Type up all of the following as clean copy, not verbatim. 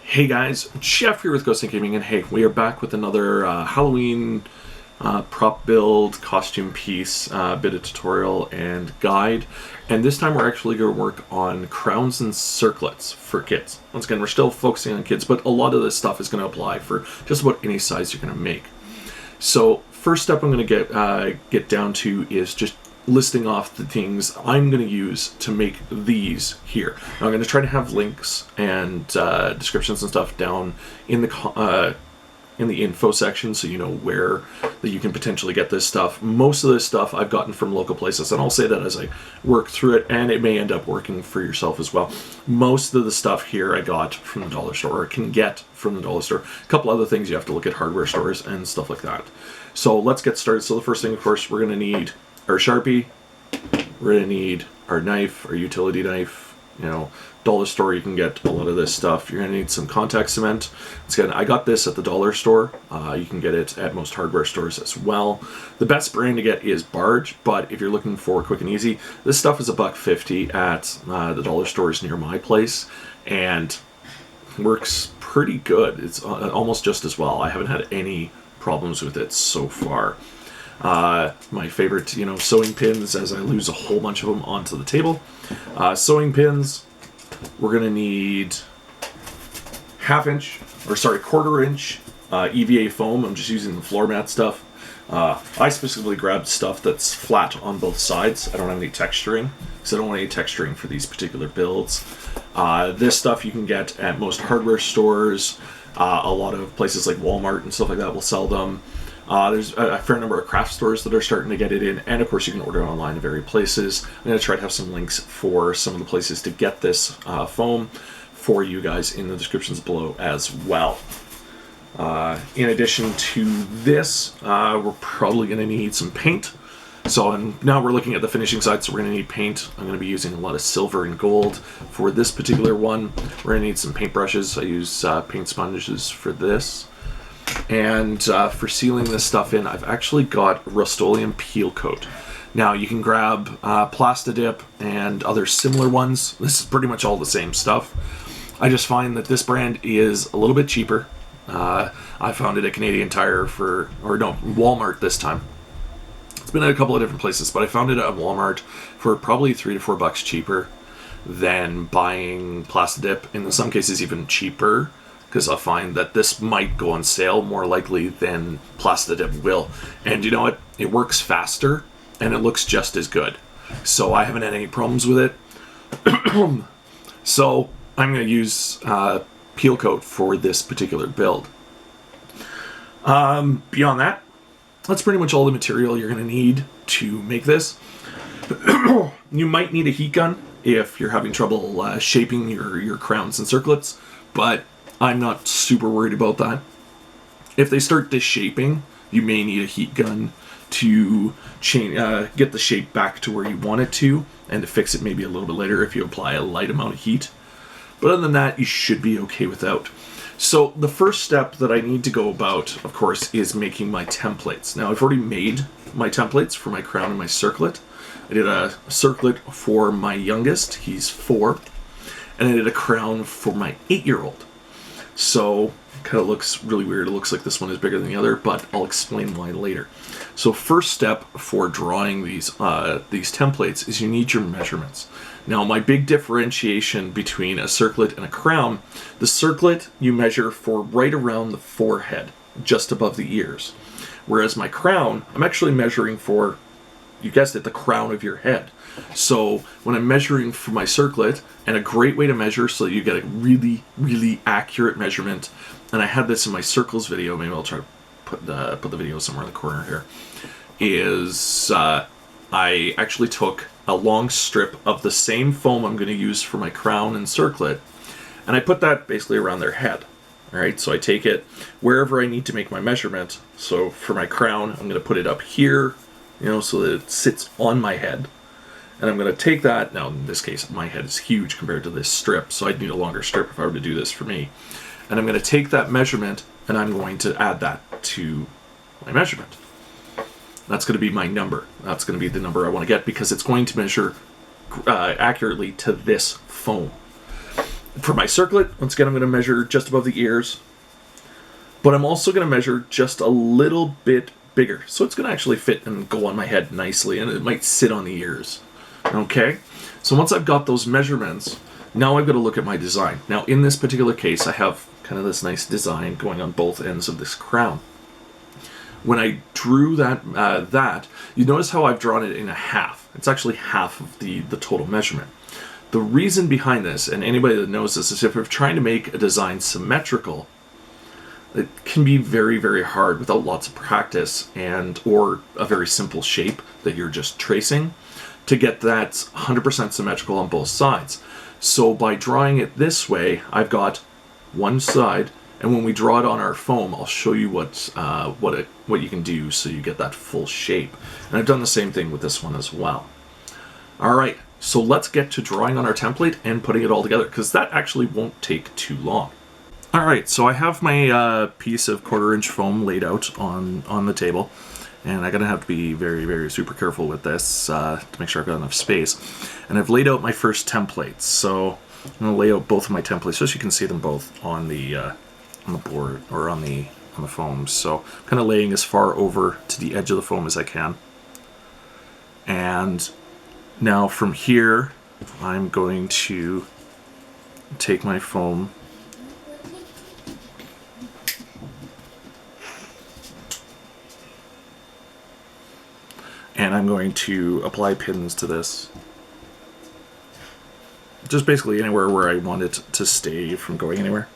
Hey guys, Jeff here with Ghost Gaming, and hey, we are back with another Halloween prop build, costume piece, bit of tutorial and guide. And this time we're actually going to work on crowns and circlets for kids. Once again, we're still focusing on kids, but a lot of this stuff is going to apply for just about any size you're going to make. So first step I'm going to get down to is just listing off the things I'm going to use to make these here. Now I'm going to try to have links and descriptions and stuff down in the info section, so you know where that you can potentially get this stuff. Most of this stuff I've gotten from local places, and I'll say that as I work through it, and it may end up working for yourself as well. Most of the stuff here I got from the dollar store, or can get from the dollar store. A couple other things you have to look at hardware stores and stuff like that. So let's get started. So the first thing, of course, we're going to need our Sharpie, we're going to need our knife, our utility knife. You know, dollar store you can get a lot of this stuff. You're going to need some contact cement. Again, I got this at the dollar store. You can get it at most hardware stores as well. The best brand to get is Barge, but if you're looking for quick and easy, this stuff is $1.50 at the dollar stores near my place, and works pretty good. It's almost just as well. I haven't had any problems with it so far. My favorite, sewing pins, as I lose a whole bunch of them onto the table. Sewing pins, we're going to need quarter inch EVA foam. I'm just using the floor mat stuff. I specifically grabbed stuff that's flat on both sides. I don't have any texturing, because I don't want any texturing for these particular builds. This stuff you can get at most hardware stores. A lot of places like Walmart and stuff like that will sell them. There's a fair number of craft stores that are starting to get it in, and of course you can order online at various places. I'm going to try to have some links for some of the places to get this foam for you guys in the descriptions below as well. In addition to this, we're probably going to need some paint. So now we're looking at the finishing side, so we're going to need paint. I'm going to be using a lot of silver and gold for this particular one. We're going to need some paint brushes. I use paint sponges for this. And for sealing this stuff in, I've actually got Rust-Oleum peel coat. Now you can grab Plastidip and other similar ones. This is pretty much all the same stuff. I just find that this brand is a little bit cheaper. I found it at Canadian Tire Walmart this time. It's been at a couple of different places, but I found it at Walmart for probably $3 to $4 cheaper than buying Plastidip, and in some cases even cheaper, because I find that this might go on sale more likely than Plastidip will. And you know what? It works faster, and it looks just as good. So I haven't had any problems with it. So I'm going to use peel coat for this particular build. Beyond that, that's pretty much all the material you're going to need to make this. You might need a heat gun if you're having trouble shaping your crowns and circlets, but I'm not super worried about that. If they start dishaping, you may need a heat gun to get the shape back to where you want it to, and to fix it maybe a little bit later if you apply a light amount of heat. But other than that, you should be okay without. So the first step that I need to go about, of course, is making my templates. Now I've already made my templates for my crown and my circlet. I did a circlet for my youngest, he's 4, and I did a crown for my 8-year-old. So it kind of looks really weird. It looks like this one is bigger than the other, but I'll explain why later. So first step for drawing these templates is you need your measurements. Now my big differentiation between a circlet and a crown, the circlet you measure for right around the forehead, just above the ears. Whereas my crown, I'm actually measuring for, you guessed it, the crown of your head. So when I'm measuring for my circlet, and a great way to measure so that you get a really, really accurate measurement, and I had this in my circles video, maybe I'll try to put the video somewhere in the corner here, is I actually took a long strip of the same foam I'm going to use for my crown and circlet, and I put that basically around their head. Alright, so I take it wherever I need to make my measurement. So for my crown, I'm going to put it up here, so that it sits on my head. And I'm going to take that, now in this case my head is huge compared to this strip, so I'd need a longer strip if I were to do this for me. And I'm going to take that measurement and I'm going to add that to my measurement. That's going to be my number. That's going to be the number I want to get, because it's going to measure accurately to this foam. For my circlet, once again, I'm going to measure just above the ears. But I'm also going to measure just a little bit bigger. So it's going to actually fit and go on my head nicely, and it might sit on the ears. Okay? So once I've got those measurements, now I've got to look at my design. Now, in this particular case, I have kind of this nice design going on both ends of this crown. When I drew that, you notice how I've drawn it in a half. It's actually half of the total measurement. The reason behind this, and anybody that knows this, is if you're trying to make a design symmetrical, it can be very, very hard without lots of practice or a very simple shape that you're just tracing to get that 100% symmetrical on both sides. So by drawing it this way, I've got one side, and when we draw it on our foam, I'll show you what you can do so you get that full shape. And I've done the same thing with this one as well. All right, so let's get to drawing on our template and putting it all together, because that actually won't take too long. All right, so I have my piece of 1/4-inch foam laid out on the table, and I'm gonna have to be very, very super careful with this to make sure I've got enough space. And I've laid out my first templates, so I'm gonna lay out both of my templates so you can see them both on the board or on the foam. So I'm kind of laying as far over to the edge of the foam as I can. And now from here, I'm going to take my foam and I'm going to apply pins to this. Just basically anywhere where I want it to stay from going anywhere.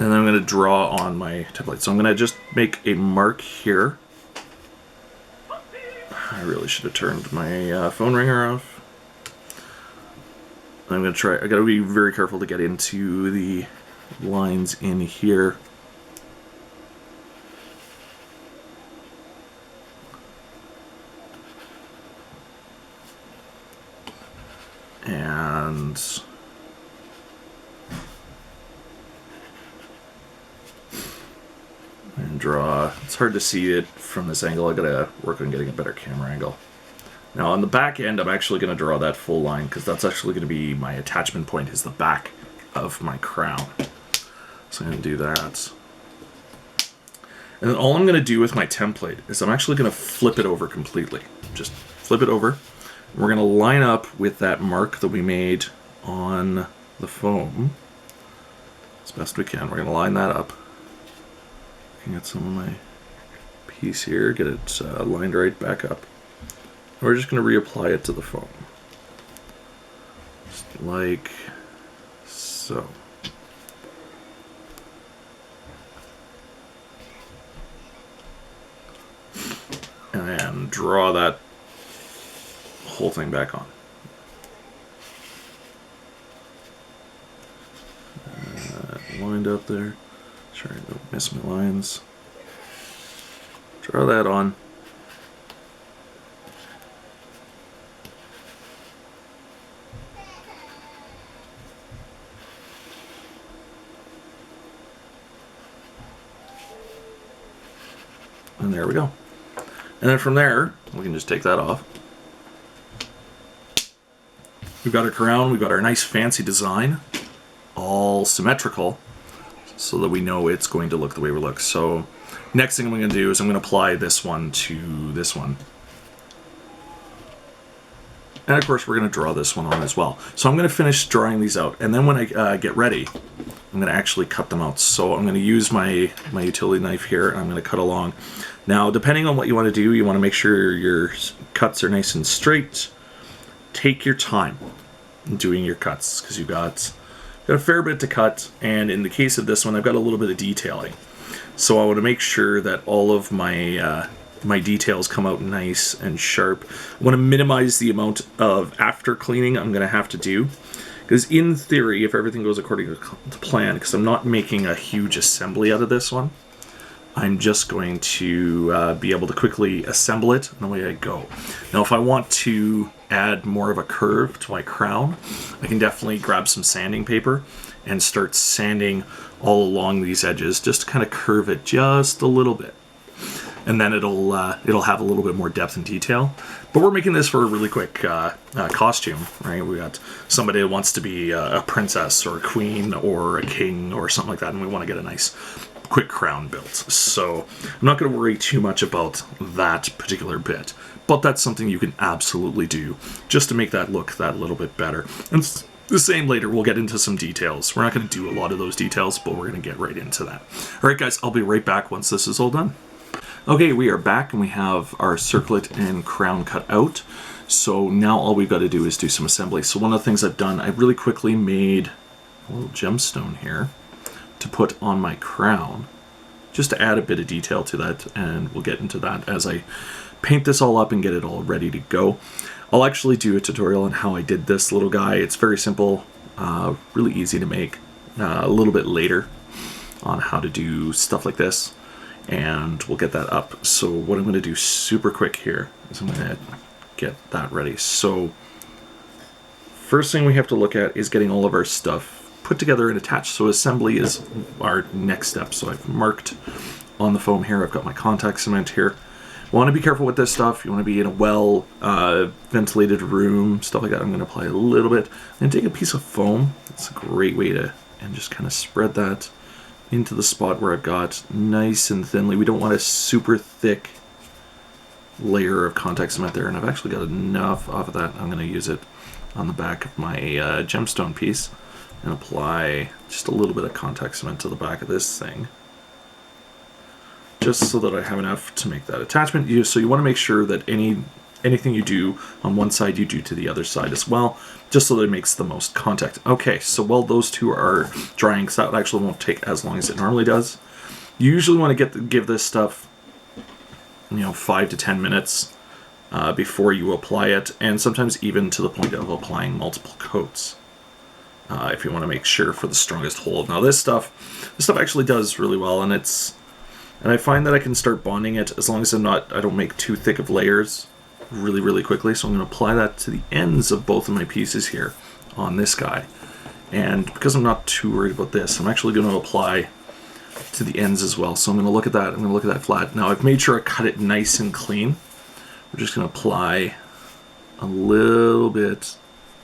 And then I'm going to draw on my template. So I'm going to just make a mark here. I really should have turned my phone ringer off. I'm going to try, I got to be very careful to get into the lines in here. And draw. It's hard to see it from this angle. I gotta work on getting a better camera angle. Now on the back end, I'm actually gonna draw that full line because that's actually gonna be my attachment point, is the back of my crown. So I'm gonna do that. And then all I'm gonna do with my template is I'm actually gonna flip it over completely. Just flip it over. We're gonna line up with that mark that we made on the foam as best we can. We're gonna line that up. Get some of my piece here, get it lined right back up. We're just going to reapply it to the foam. Just like so. And draw that whole thing back on. Lined up there. Sorry, don't miss my lines. Draw that on. And there we go. And then from there, we can just take that off. We've got our crown, we've got our nice fancy design, all symmetrical, so that we know it's going to look the way we look. So next thing I'm going to do is I'm going to apply this one to this one. And of course we're going to draw this one on as well. So I'm going to finish drawing these out, and then when I get ready, I'm going to actually cut them out. So I'm going to use my utility knife here, and I'm going to cut along. Now depending on what you want to do, you want to make sure your cuts are nice and straight. Take your time in doing your cuts, because you've got a fair bit to cut, and in the case of this one, I've got a little bit of detailing. So I want to make sure that all of my my details come out nice and sharp. I want to minimize the amount of after cleaning I'm going to have to do, because in theory, if everything goes according to plan, because I'm not making a huge assembly out of this one, I'm just going to be able to quickly assemble it, and away I go. Now, if I want to add more of a curve to my crown, I can definitely grab some sanding paper and start sanding all along these edges, just to kind of curve it just a little bit. and then it'll have a little bit more depth and detail. But we're making this for a really quick costume, right? We got somebody that wants to be a princess or a queen or a king or something like that, and we want to get a nice quick crown built. So I'm not going to worry too much about that particular bit, but that's something you can absolutely do just to make that look that little bit better. And the same later, we'll get into some details. We're not going to do a lot of those details, but we're going to get right into that. All right, guys, I'll be right back once this is all done. Okay, we are back, and we have our circlet and crown cut out. So now all we've got to do is do some assembly. So one of the things I've done, I really quickly made a little gemstone here to put on my crown, just to add a bit of detail to that, and we'll get into that as I paint this all up and get it all ready to go. I'll actually do a tutorial on how I did this little guy. It's very simple, really easy to make, a little bit later on how to do stuff like this, and we'll get that up. So what I'm going to do super quick here is I'm going to get that ready. So first thing we have to look at is getting all of our stuff put together and attached. So assembly is our next step. So I've marked on the foam here. I've got my contact cement here. You want to be careful with this stuff. You want to be in a well ventilated room, stuff like that. I'm going to apply a little bit and take a piece of foam. It's a great way to, and just kind of spread that into the spot where I've got nice and thinly. We don't want a super thick layer of contact cement there, and I've actually got enough of that. I'm going to use it on the back of my gemstone piece and apply just a little bit of contact cement to the back of this thing, just so that I have enough to make that attachment. So you want to make sure that anything you do on one side, you do to the other side as well, just so that it makes the most contact. Okay, so while those two are drying, because that actually won't take as long as it normally does, you usually want to give this stuff, 5 to 10 minutes before you apply it, and sometimes even to the point of applying multiple coats. If you want to make sure for the strongest hold. Now this stuff actually does really well, and I find that I can start bonding it as long as I don't make too thick of layers really, really quickly. So I'm going to apply that to the ends of both of my pieces here on this guy. And because I'm not too worried about this, I'm actually going to apply to the ends as well. So I'm going to look at that. I'm going to look at that flat. Now I've made sure I cut it nice and clean. We're just going to apply a little bit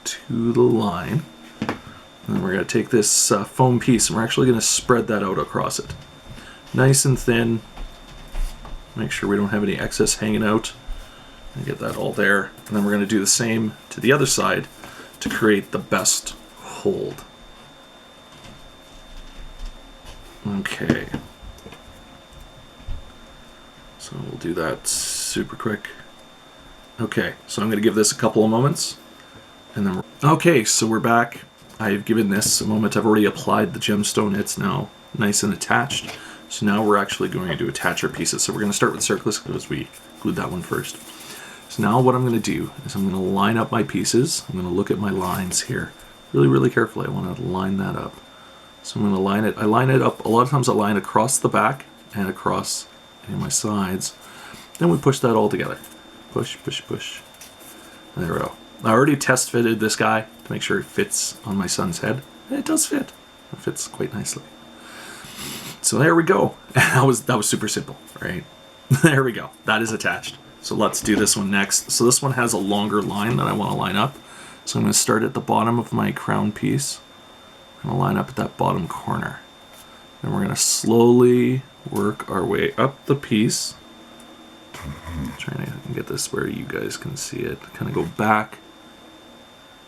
to the line. And then we're going to take this foam piece and we're actually going to spread that out across it. Nice and thin. Make sure we don't have any excess hanging out. And get that all there. And then we're going to do the same to the other side to create the best hold. Okay. So we'll do that super quick. Okay, so I'm going to give this a couple of moments. And then okay, so we're back. I've given this a moment. I've already applied the gemstone. It's now nice and attached. So now we're actually going to attach our pieces. So we're going to start with circlets because we glued that one first. So now what I'm going to do is I'm going to line up my pieces. I'm going to look at my lines here really, really carefully. I want to line that up. So I'm going to line it. I line it up. A lot of times I line across the back and across my sides. Then we push that all together. Push, push, push. There we go. I already test fitted this guy to make sure it fits on my son's head. And it does fit. It fits quite nicely. So there we go. That was super simple, right? There we go. That is attached. So let's do this one next. So this one has a longer line that I want to line up. So I'm going to start at the bottom of my crown piece. I'm going to line up at that bottom corner. Then we're going to slowly work our way up the piece. I'm trying to get this where you guys can see it. Kind of go back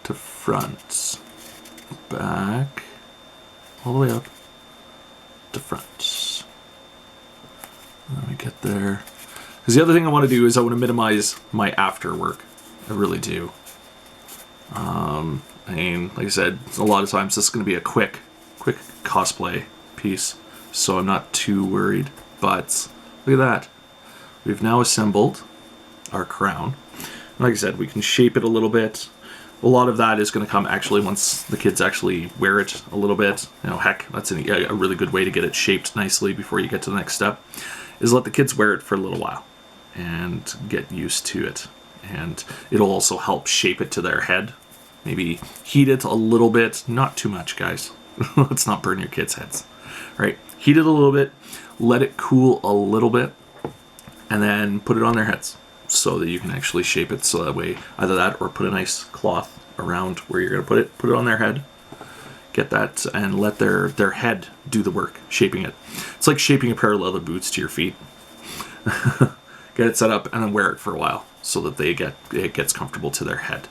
to front. Back. All the way up to front. Let me get there. Because the other thing I want to do is I want to minimize my after work. I really do. I mean, like I said, a lot of times this is going to be a quick cosplay piece, so I'm not too worried. But look at that. We've now assembled our crown. Like I said, we can shape it a little bit. A lot of that is going to come actually once the kids actually wear it a little bit. Heck, that's a really good way to get it shaped nicely before you get to the next step, is let the kids wear it for a little while and get used to it. And it'll also help shape it to their head. Maybe heat it a little bit, not too much, guys. Let's not burn your kids' heads. Right? Heat it a little bit, let it cool a little bit, and then put it on their heads so that you can actually shape it. So that way, either that or put a nice cloth around where you're going to put it on their head. Get that and let their head do the work, shaping it. It's like shaping a pair of leather boots to your feet. Get it set up and then wear it for a while so that it gets comfortable to their head.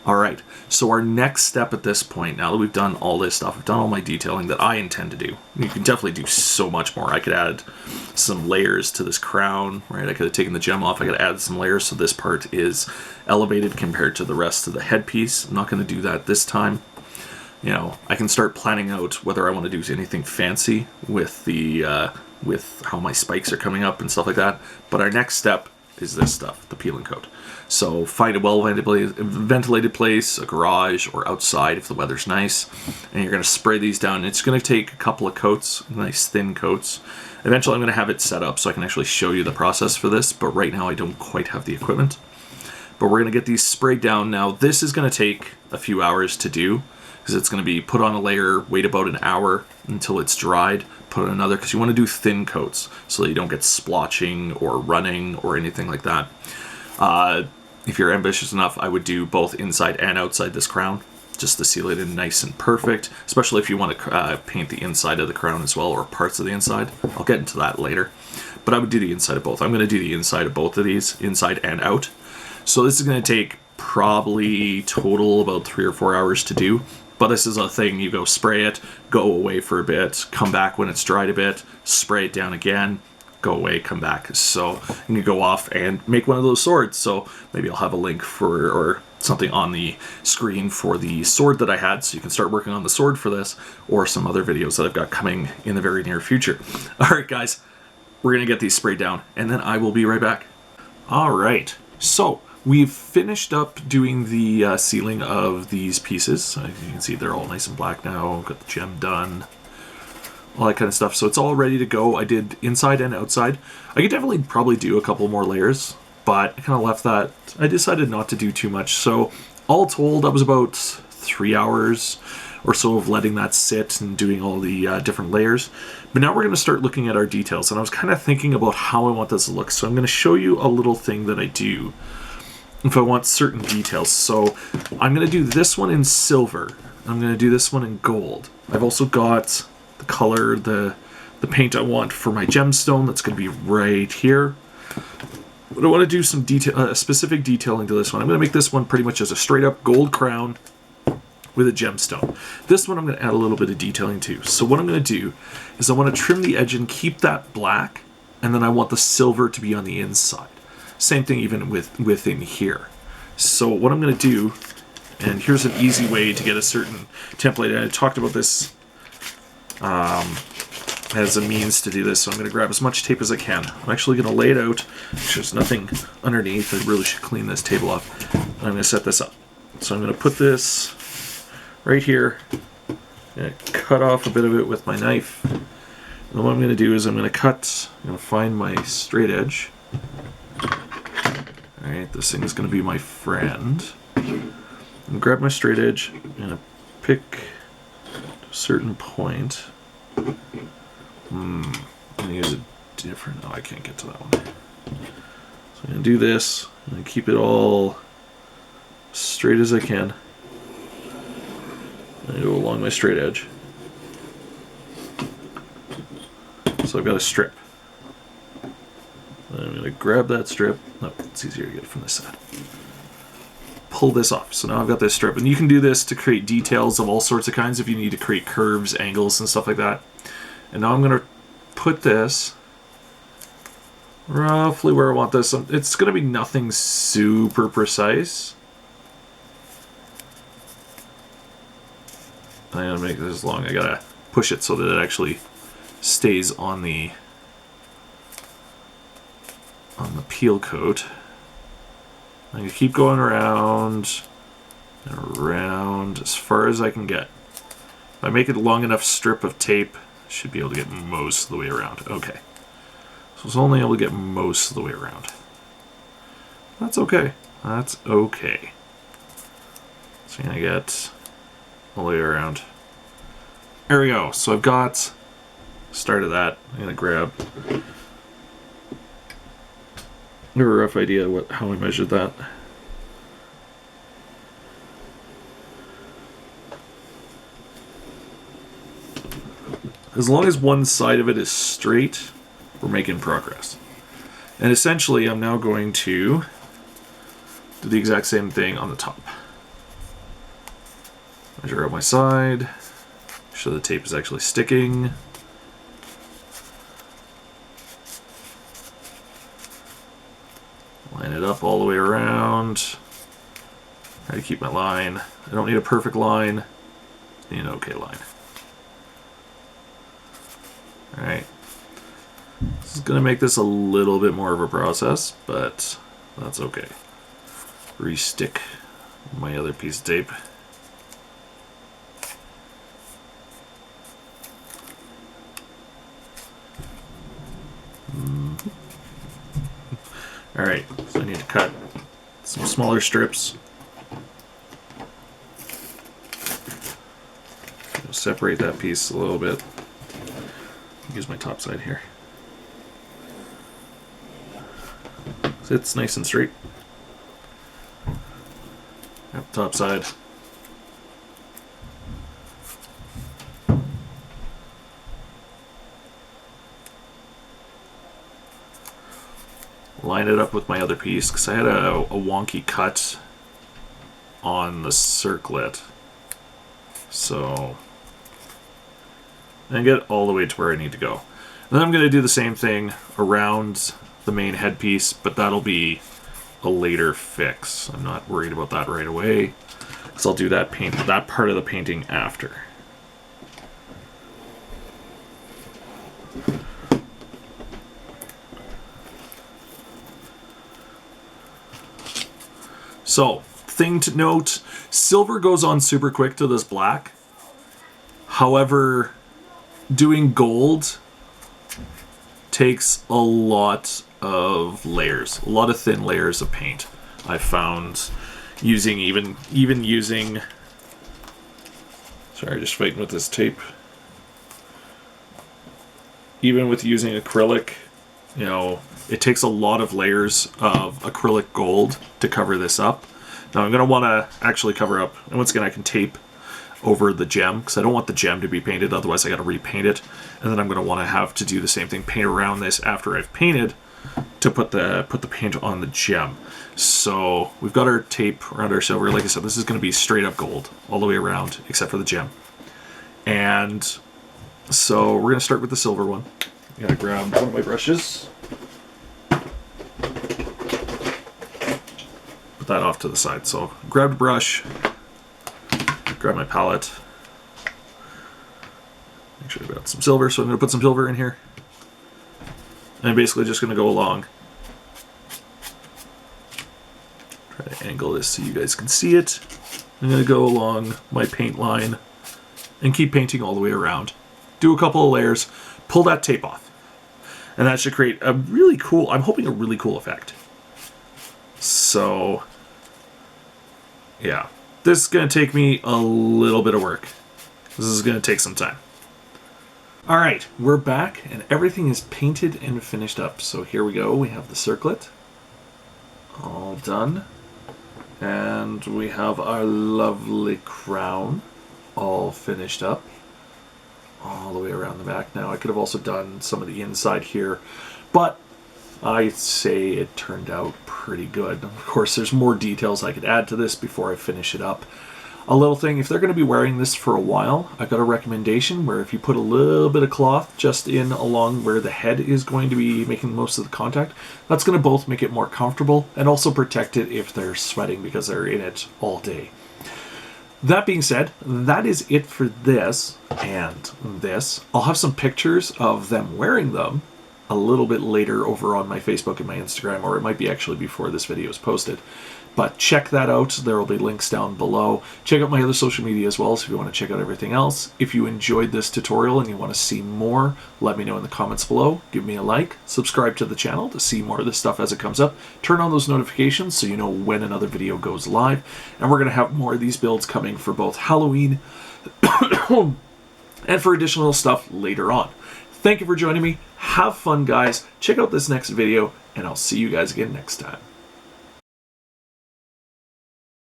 All right, so our next step at this point, now that we've done all this stuff, we've done all my detailing that I intend to do. You can definitely do so much more. I could add some layers to this crown, right? I could have taken the gem off. I could add some layers so this part is elevated compared to the rest of the headpiece. I'm not going to do that this time. You know, I can start planning out whether I want to do anything fancy with the with how my spikes are coming up and stuff like that. But our next step is this stuff, the peel and coat. So find a well-ventilated place, a garage, or outside if the weather's nice, and you're going to spray these down. It's going to take a couple of coats, nice thin coats. Eventually I'm going to have it set up so I can actually show you the process for this, but right now I don't quite have the equipment. But we're going to get these sprayed down. Now this is going to take a few hours to do, because it's going to be put on a layer, wait about an hour until it's dried, put on another, because you want to do thin coats so that you don't get splotching or running or anything like that. If you're ambitious enough, I would do both inside and outside this crown, just to seal it in nice and perfect, especially if you want to paint the inside of the crown as well, or parts of the inside. I'll get into that later. But I would do the inside of both. I'm going to do the inside of both of these, inside and out. So this is going to take probably total about 3 or 4 hours to do. But this is a thing, you go spray it, go away for a bit, come back when it's dried a bit, spray it down again, go away, come back. So you can go off and make one of those swords. So maybe I'll have a link for, or something on the screen for the sword that I had, so you can start working on the sword for this, or some other videos that I've got coming in the very near future. All right, guys, we're going to get these sprayed down, and then I will be right back. All right, so we've finished up doing the sealing of these pieces. As you can see, they're all nice and black now. Got the gem done, all that kind of stuff. So it's all ready to go. I did inside and outside. I could definitely probably do a couple more layers, but I kind of left that. I decided not to do too much. So all told, that was about 3 hours or so of letting that sit and doing all the different layers. But now we're going to start looking at our details. And I was kind of thinking about how I want this to look. So I'm going to show you a little thing that I do if I want certain details. So I'm going to do this one in silver. I'm going to do this one in gold. I've also got the color, the paint I want for my gemstone. That's going to be right here. But I want to do some detail, specific detailing to this one. I'm going to make this one pretty much as a straight up gold crown with a gemstone. This one I'm going to add a little bit of detailing to. So what I'm going to do is I want to trim the edge and keep that black, and then I want the silver to be on the inside. Same thing even within here. So what I'm going to do, and here's an easy way to get a certain template, and I talked about this as a means to do this, so I'm going to grab as much tape as I can. I'm actually going to lay it out. There's nothing underneath. I really should clean this table off. I'm going to set this up. So I'm going to put this right here, and cut off a bit of it with my knife. And what I'm going to do is I'm going to find my straight edge. Alright, this thing is going to be my friend. I'm grab my straight edge, I'm going to pick a certain point. I'm going to use a different... Oh, I can't get to that one. So I'm going to do this. I'm going to keep it all straight as I can. I go along my straight edge. So I've got a strip. I'm going to grab that strip. No, it's easier to get it from this side. Pull this off. So now I've got this strip. And you can do this to create details of all sorts of kinds if you need to create curves, angles, and stuff like that. And now I'm going to put this roughly where I want this. It's going to be nothing super precise. I'm going to make this long. I got to push it so that it actually stays on the peel coat. I'm going to keep going around and around as far as I can get. If I make it a long enough strip of tape, I should be able to get most of the way around. Okay. So it's only able to get most of the way around. That's okay. That's okay. So I'm going to get all the way around. There we go. So I've got start of that. I'm going to grab I have a rough idea how I measured that. As long as one side of it is straight, we're making progress. And essentially, I'm now going to do the exact same thing on the top. Measure out my side, make sure the tape is actually sticking. Line it up all the way around. Try to keep my line. I don't need a perfect line, I need an okay line. Alright. This is going to make this a little bit more of a process, but that's okay. Re-stick my other piece of tape. Alright, so I need to cut some smaller strips. Separate that piece a little bit. Use my top side here. So it's nice and straight. Got the top side. Line it up with my other piece because I had a wonky cut on the circlet. So and get it all the way to where I need to go. And then I'm going to do the same thing around the main headpiece, but that'll be a later fix. I'm not worried about that right away, because I'll do that part of the painting after. So, thing to note, silver goes on super quick to this black. However, doing gold takes a lot of layers, a lot of thin layers of paint. I found using even using, sorry, just fighting with this tape. Even with using acrylic, you know, it takes a lot of layers of acrylic gold to cover this up. Now I'm going to want to actually cover up, and once again I can tape over the gem because I don't want the gem to be painted, otherwise I got to repaint it, and then I'm going to want to have to do the same thing, paint around this after I've painted to put the paint on the gem. So we've got our tape around our silver. Like I said, this is going to be straight up gold all the way around except for the gem. And so we're going to start with the silver one. I gotta grab one of my brushes, put that off to the side. So grab a brush, grab my palette, make sure I've got some silver. So I'm going to put some silver in here. And I'm basically just going to go along. Try to angle this so you guys can see it. I'm going to go along my paint line and keep painting all the way around. Do a couple of layers, pull that tape off. And that should create a really cool, I'm hoping a really cool effect. So, yeah. This is going to take me a little bit of work. This is going to take some time. Alright, we're back and everything is painted and finished up. So here we go, we have the circlet all done. And we have our lovely crown all finished up. All the way around the back. Now I could have also done some of the inside here, but I say it turned out pretty good. Of course, there's more details I could add to this before I finish it up. A little thing, if they're going to be wearing this for a while, I've got a recommendation where if you put a little bit of cloth just in along where the head is going to be making most of the contact, that's going to both make it more comfortable and also protect it if they're sweating because they're in it all day. That being said, that is it for this and this. I'll have some pictures of them wearing them a little bit later over on my Facebook and my Instagram, or it might be actually before this video is posted. But check that out. There will be links down below. Check out my other social media as well, so if you want to check out everything else. If you enjoyed this tutorial and you want to see more, let me know in the comments below. Give me a like. Subscribe to the channel to see more of this stuff as it comes up. Turn on those notifications so you know when another video goes live. And we're going to have more of these builds coming for both Halloween and for additional stuff later on. Thank you for joining me. Have fun, guys. Check out this next video. and I'll see you guys again next time.